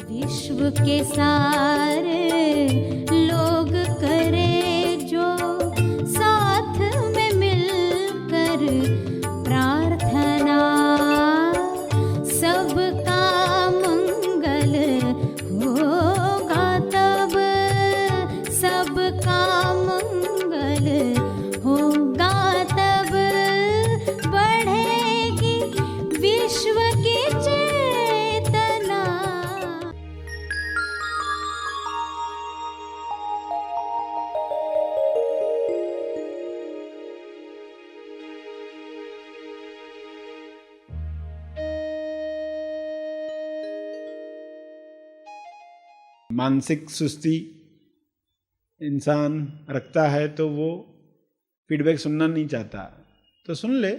विश्व के सारे लोग करे जो साथ में मिलकर प्रार्थना, सबका मंगल होगा तब, सबका मंगल होगा तब, बढ़ेगी विश्व की चेतना। मानसिक सुस्ती इंसान रखता है तो वो फीडबैक सुनना नहीं चाहता, तो सुन ले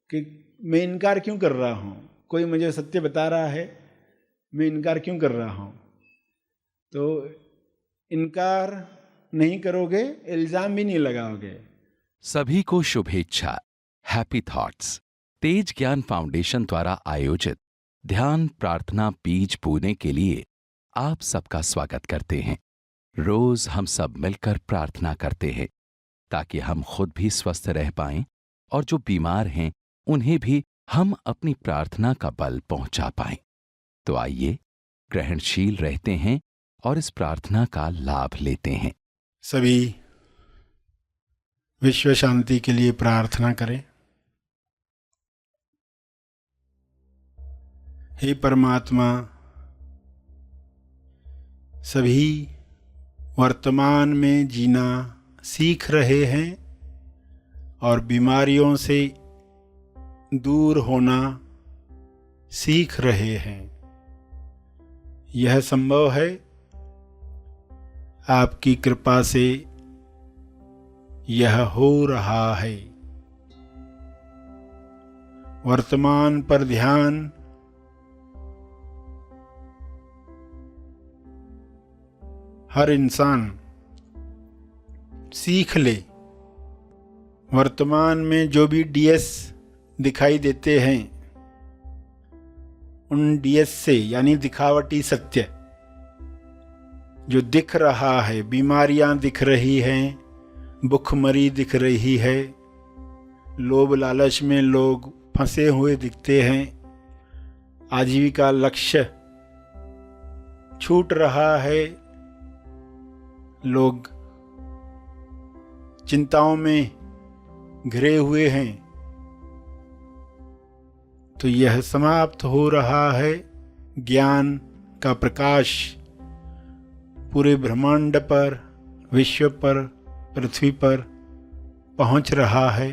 कि मैं इनकार क्यों कर रहा हूँ, कोई मुझे सत्य बता रहा है, मैं इनकार क्यों कर रहा हूँ। तो इनकार नहीं करोगे, इल्जाम भी नहीं लगाओगे। सभी को शुभेच्छा। हैप्पी थॉट्स तेज ज्ञान फाउंडेशन द्वारा आयोजित ध्यान प्रार्थना बीज बोने के लिए आप सबका स्वागत करते हैं। रोज हम सब मिलकर प्रार्थना करते हैं ताकि हम खुद भी स्वस्थ रह पाएं और जो बीमार हैं उन्हें भी हम अपनी प्रार्थना का बल पहुंचा पाएं। तो आइए ग्रहणशील रहते हैं और इस प्रार्थना का लाभ लेते हैं। सभी विश्व शांति के लिए प्रार्थना करें। हे परमात्मा, सभी वर्तमान में जीना सीख रहे हैं और बीमारियों से दूर होना सीख रहे हैं। यह संभव है आपकी कृपा से, यह हो रहा है। वर्तमान पर ध्यान, हर इंसान सीख ले। वर्तमान में जो भी डीएस दिखाई देते हैं, उन डीएस से यानी दिखावटी सत्य जो दिख रहा है, बीमारियां दिख रही हैं, भुखमरी दिख रही है, लोभ लालच में लोग फंसे हुए दिखते हैं, आजीविका लक्ष्य छूट रहा है, लोग चिंताओं में घिरे हुए हैं, तो यह समाप्त हो रहा है। ज्ञान का प्रकाश पूरे ब्रह्मांड पर, विश्व पर, पृथ्वी पर पहुंच रहा है।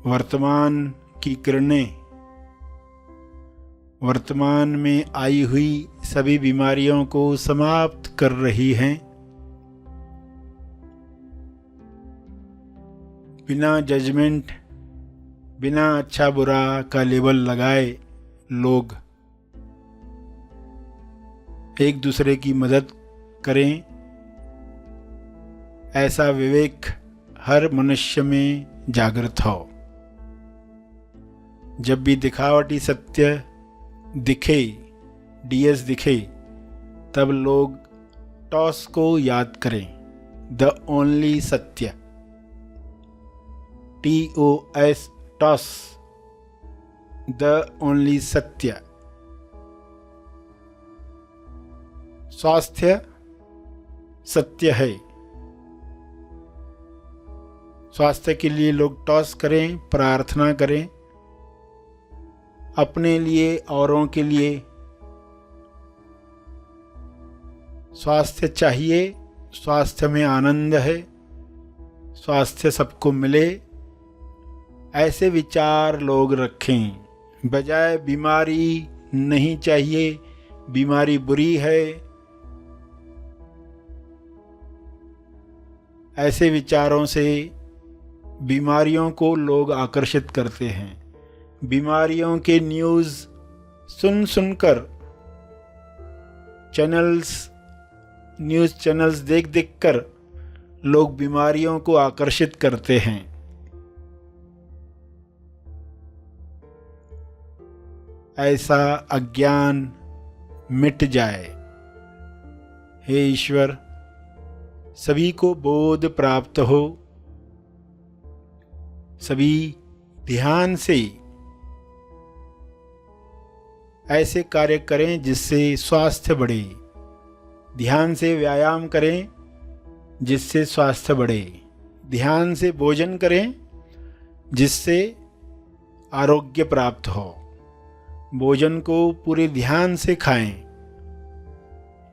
वर्तमान की किरणें वर्तमान में आई हुई सभी बीमारियों को समाप्त कर रही हैं। बिना जजमेंट, बिना अच्छा बुरा का लेबल लगाए लोग एक दूसरे की मदद करें, ऐसा विवेक हर मनुष्य में जागृत हो। जब भी दिखावटी सत्य दिखे, डीएस दिखे, तब लोग टॉस को याद करें, द ओनली सत्य, TOS, टॉस, द ओनली सत्य। स्वास्थ्य सत्य है। स्वास्थ्य के लिए लोग टॉस करें, प्रार्थना करें, अपने लिए, औरों के लिए। स्वास्थ्य चाहिए, स्वास्थ्य में आनंद है, स्वास्थ्य सबको मिले, ऐसे विचार लोग रखें। बजाय बीमारी नहीं चाहिए, बीमारी बुरी है, ऐसे विचारों से बीमारियों को लोग आकर्षित करते हैं। बीमारियों के न्यूज़ सुन सुनकर, न्यूज़ चैनल्स देख देख कर लोग बीमारियों को आकर्षित करते हैं। ऐसा अज्ञान मिट जाए। हे ईश्वर, सभी को बोध प्राप्त हो, सभी ध्यान से ऐसे कार्य करें जिससे स्वास्थ्य बढ़े, ध्यान से व्यायाम करें जिससे स्वास्थ्य बढ़े, ध्यान से भोजन करें जिससे आरोग्य प्राप्त हो। भोजन को पूरे ध्यान से खाएं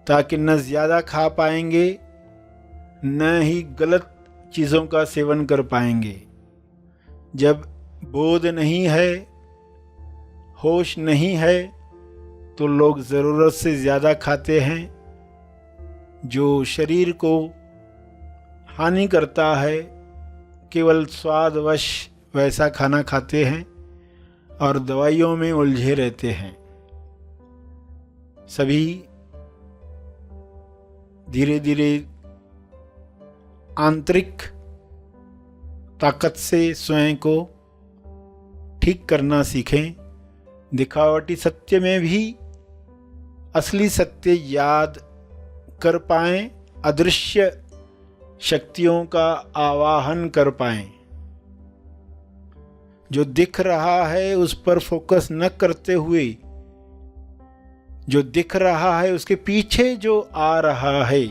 ताकि न ज़्यादा खा पाएंगे न ही गलत चीज़ों का सेवन कर पाएंगे। जब बोध नहीं है, होश नहीं है, तो लोग ज़रूरत से ज़्यादा खाते हैं, जो शरीर को हानि करता है। केवल स्वादवश वैसा खाना खाते हैं और दवाइयों में उलझे रहते हैं। सभी धीरे धीरे आंतरिक ताकत से स्वयं को ठीक करना सीखें। दिखावटी सत्य में भी असली सत्य याद कर पाएं, अदृश्य शक्तियों का आवाहन कर पाएं। जो दिख रहा है उस पर फोकस न करते हुए, जो दिख रहा है उसके पीछे जो आ रहा है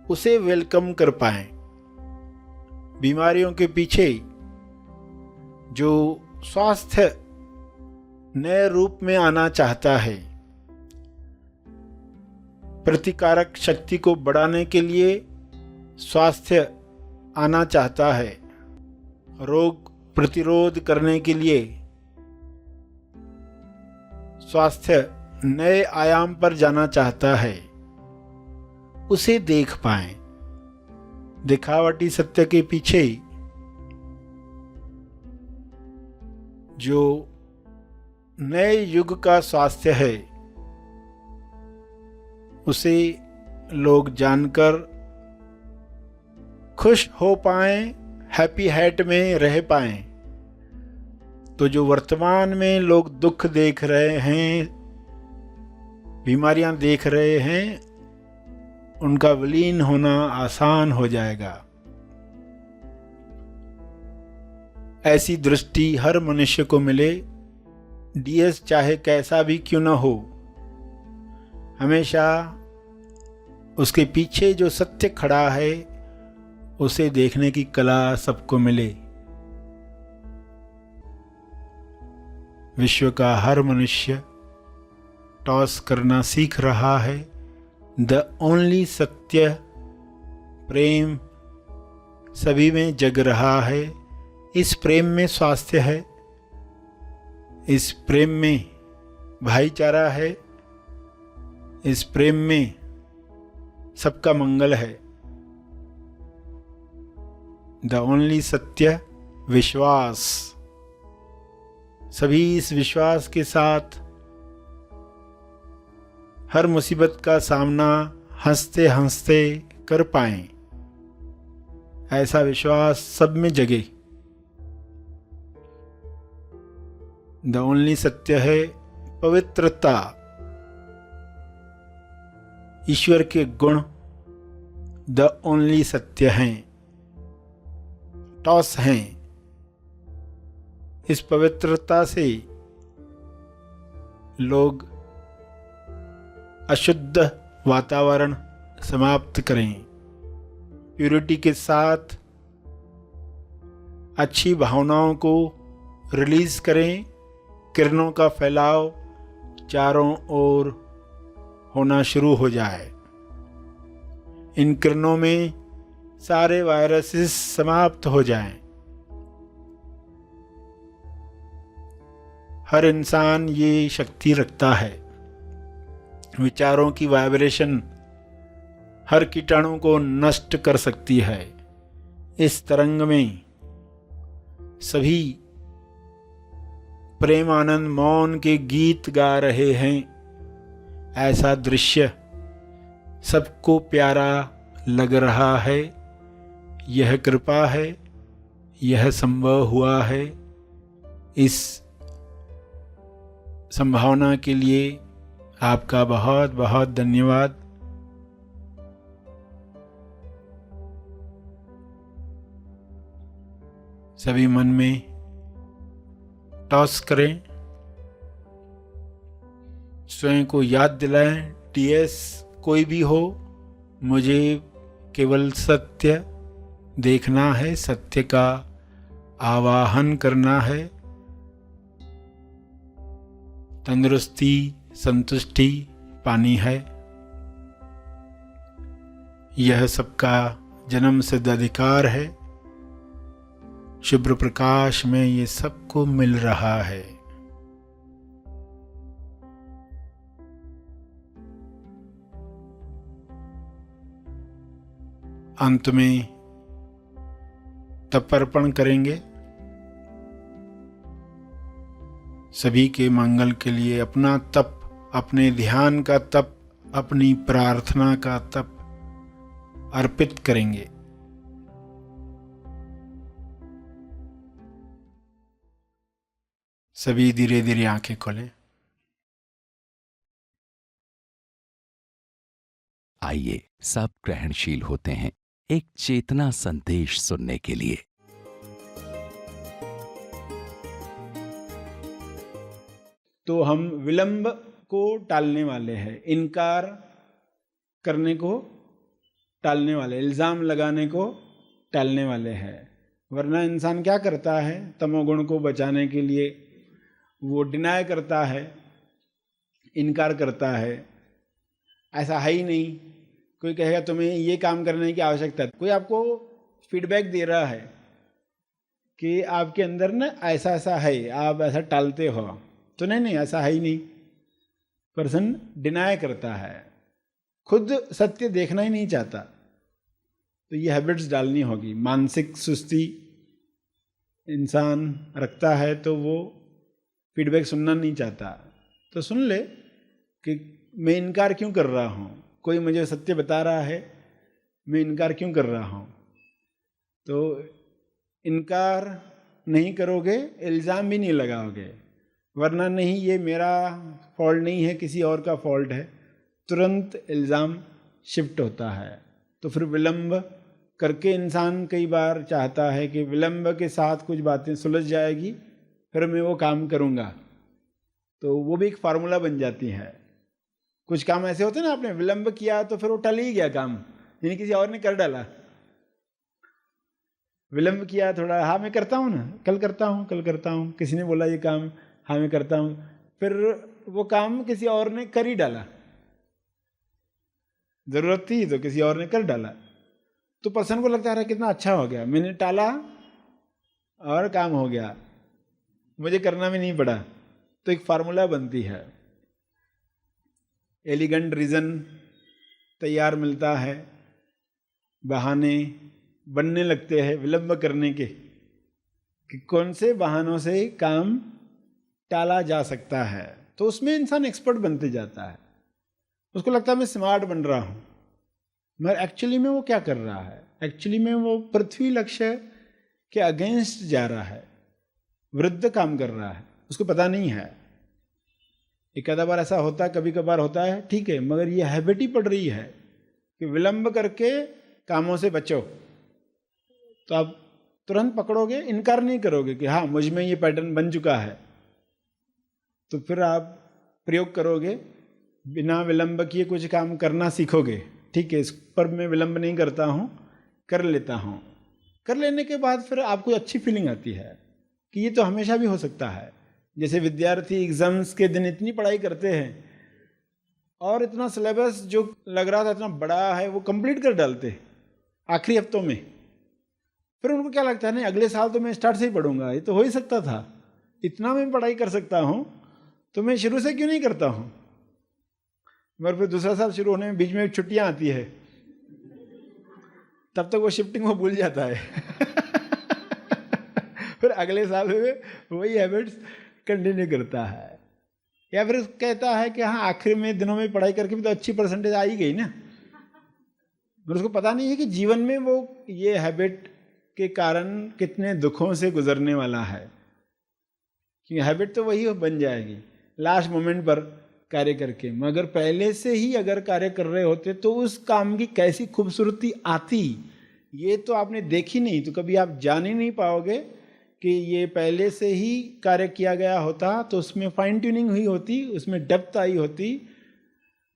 उसे वेलकम कर पाएं। बीमारियों के पीछे जो स्वास्थ्य नए रूप में आना चाहता है, प्रतिकारक शक्ति को बढ़ाने के लिए स्वास्थ्य आना चाहता है, रोग प्रतिरोध करने के लिए स्वास्थ्य नए आयाम पर जाना चाहता है, उसे देख पाएं। दिखावटी सत्य के पीछे जो नए युग का स्वास्थ्य है उसे लोग जानकर खुश हो पाएं, हैप्पी हैट में रह पाएं। तो जो वर्तमान में लोग दुख देख रहे हैं, बीमारियां देख रहे हैं, उनका विलीन होना आसान हो जाएगा। ऐसी दृष्टि हर मनुष्य को मिले, डीएस चाहे कैसा भी क्यों न हो, हमेशा उसके पीछे जो सत्य खड़ा है उसे देखने की कला सबको मिले। विश्व का हर मनुष्य टॉस करना सीख रहा है। द ओनली सत्य प्रेम सभी में जग रहा है। इस प्रेम में स्वास्थ्य है, इस प्रेम में भाईचारा है, इस प्रेम में सबका मंगल है। द ओनली सत्य विश्वास। सभी इस विश्वास के साथ हर मुसीबत का सामना हंसते हंसते कर पाएं, ऐसा विश्वास सब में जगे। द ओनली सत्य है पवित्रता। ईश्वर के गुण द ओनली सत्य हैं, टॉस हैं। इस पवित्रता से लोग अशुद्ध वातावरण समाप्त करें, प्यूरिटी के साथ अच्छी भावनाओं को रिलीज करें, किरणों का फैलाव चारों ओर होना शुरू हो जाए। इन किरणों में सारे वायरसेस समाप्त हो जाएं। हर इंसान ये शक्ति रखता है। विचारों की वाइब्रेशन हर कीटाणु को नष्ट कर सकती है। इस तरंग में सभी प्रेम आनंद मौन के गीत गा रहे हैं। ऐसा दृश्य सबको प्यारा लग रहा है। यह कृपा है, यह संभव हुआ है। इस संभावना के लिए आपका बहुत बहुत धन्यवाद। सभी मन में टॉस करें, स्वयं को याद दिलाएं, टीएस कोई भी हो, मुझे केवल सत्य देखना है, सत्य का आवाहन करना है। तंदुरुस्ती, संतुष्टि पानी है। यह सबका जन्म सिद्ध अधिकार है। शुभ्र प्रकाश में ये सबको मिल रहा है। अंत में तप अर्पण करेंगे। सभी के मंगल के लिए अपना तप, अपने ध्यान का तप, अपनी प्रार्थना का तप अर्पित करेंगे। सभी धीरे धीरे आंखें खोलें। आइए सब ग्रहणशील होते हैं एक चेतना संदेश सुनने के लिए। तो हम विलंब को टालने वाले हैं, इनकार करने को टालने वाले, इल्जाम लगाने को टालने वाले हैं। वरना इंसान क्या करता है, तमोगुण को बचाने के लिए वो डिनाय करता है, इनकार करता है, ऐसा है ही नहीं। कोई कहेगा तुम्हें ये काम करने की आवश्यकता है, कोई आपको फीडबैक दे रहा है कि आपके अंदर ना ऐसा ऐसा है, आप ऐसा टालते हो, तो नहीं ऐसा है ही नहीं। पर्सन डिनाय करता है, खुद सत्य देखना ही नहीं चाहता। तो ये हैबिट्स डालनी होगी। मानसिक सुस्ती इंसान रखता है तो वो फीडबैक सुनना नहीं चाहता। तो सुन ले कि मैं इनकार क्यों कर रहा हूँ, कोई मुझे सत्य बता रहा है, मैं इनकार क्यों कर रहा हूँ। तो इनकार नहीं करोगे, इल्ज़ाम भी नहीं लगाओगे, वरना नहीं ये मेरा फॉल्ट नहीं है, किसी और का फॉल्ट है, तुरंत इल्ज़ाम शिफ्ट होता है। तो फिर विलंब करके इंसान कई बार चाहता है कि विलंब के साथ कुछ बातें सुलझ जाएगी, फिर मैं वो काम करूँगा। तो वो भी एक फार्मूला बन जाती है। कुछ काम ऐसे होते हैं ना, आपने विलंब किया तो फिर वो टल ही गया काम, यानी किसी और ने कर डाला। विलंब किया थोड़ा, हाँ मैं करता हूँ ना, कल करता हूँ, किसी ने बोला ये काम, हाँ मैं करता हूँ, फिर वो काम किसी और ने कर ही डाला। जरूरत थी तो किसी और ने कर डाला, तो पर्सन को लगता है कितना अच्छा हो गया, मैंने टाला और काम हो गया, मुझे करना भी नहीं पड़ा। तो एक फार्मूला बनती है, एलिगेंट रीज़न तैयार मिलता है, बहाने बनने लगते हैं विलंब करने के कि कौन से बहानों से काम टाला जा सकता है। तो उसमें इंसान एक्सपर्ट बनते जाता है। उसको लगता है मैं स्मार्ट बन रहा हूँ, मगर एक्चुअली में वो क्या कर रहा है, एक्चुअली में वो पृथ्वी लक्ष्य के अगेंस्ट जा रहा है, विरुद्ध काम कर रहा है, उसको पता नहीं है। एक आधा बार ऐसा होता है, कभी कभार होता है, ठीक है, मगर ये हैबिट ही पड़ रही है कि विलंब करके कामों से बचो। तो आप तुरंत पकड़ोगे, इनकार नहीं करोगे कि हाँ मुझ में ये पैटर्न बन चुका है, तो फिर आप प्रयोग करोगे, बिना विलंब किए कुछ काम करना सीखोगे। ठीक है, इस पर मैं विलंब नहीं करता हूँ, कर लेता हूँ। कर लेने के बाद फिर आपको अच्छी फीलिंग आती है कि ये तो हमेशा भी हो सकता है। जैसे विद्यार्थी एग्जाम्स के दिन इतनी पढ़ाई करते हैं और इतना सिलेबस जो लग रहा था इतना बड़ा है वो कंप्लीट कर डालते आखिरी हफ्तों में। फिर उनको क्या लगता है, नहीं अगले साल तो मैं स्टार्ट से ही पढ़ूंगा, ये तो हो ही सकता था, इतना मैं पढ़ाई कर सकता हूँ तो मैं शुरू से क्यों नहीं करता हूँ। मगर फिर दूसरा साल शुरू होने में बीच में छुट्टियाँ आती है, तब तक वो शिफ्टिंग वो भूल जाता है फिर अगले साल में वही हैबिट्स कंटिन्यू करता है। या फिर कहता है कि हाँ आखिर में दिनों में पढ़ाई करके भी तो अच्छी परसेंटेज आ ही गई ना, मगर उसको पता नहीं है कि जीवन में वो ये हैबिट के कारण कितने दुखों से गुजरने वाला है। क्योंकि हैबिट तो वही बन जाएगी, लास्ट मोमेंट पर कार्य करके, मगर पहले से ही अगर कार्य कर रहे होते तो उस काम की कैसी खूबसूरती आती, ये तो आपने देखी नहीं, तो कभी आप जान ही नहीं पाओगे कि ये पहले से ही कार्य किया गया होता तो उसमें फाइन ट्यूनिंग हुई होती, उसमें डेप्थ आई होती।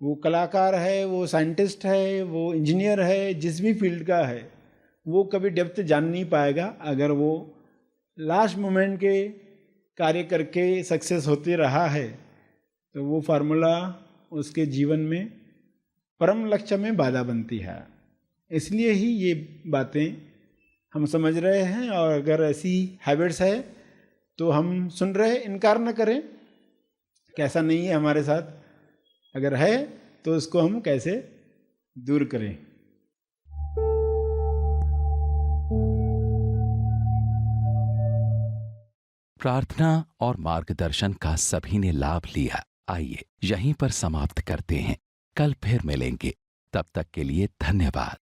वो कलाकार है, वो साइंटिस्ट है, वो इंजीनियर है, जिस भी फील्ड का है, वो कभी डेप्थ जान नहीं पाएगा अगर वो लास्ट मोमेंट के कार्य करके सक्सेस होते रहा है। तो वो फार्मूला उसके जीवन में परम लक्ष्य में बाधा बनती है। इसलिए ही ये बातें हम समझ रहे हैं, और अगर ऐसी हैबिट्स है तो हम सुन रहे, इनकार न करें कैसा नहीं है हमारे साथ, अगर है तो उसको हम कैसे दूर करें। प्रार्थना और मार्गदर्शन का सभी ने लाभ लिया। आइए यहीं पर समाप्त करते हैं, कल फिर मिलेंगे, तब तक के लिए धन्यवाद।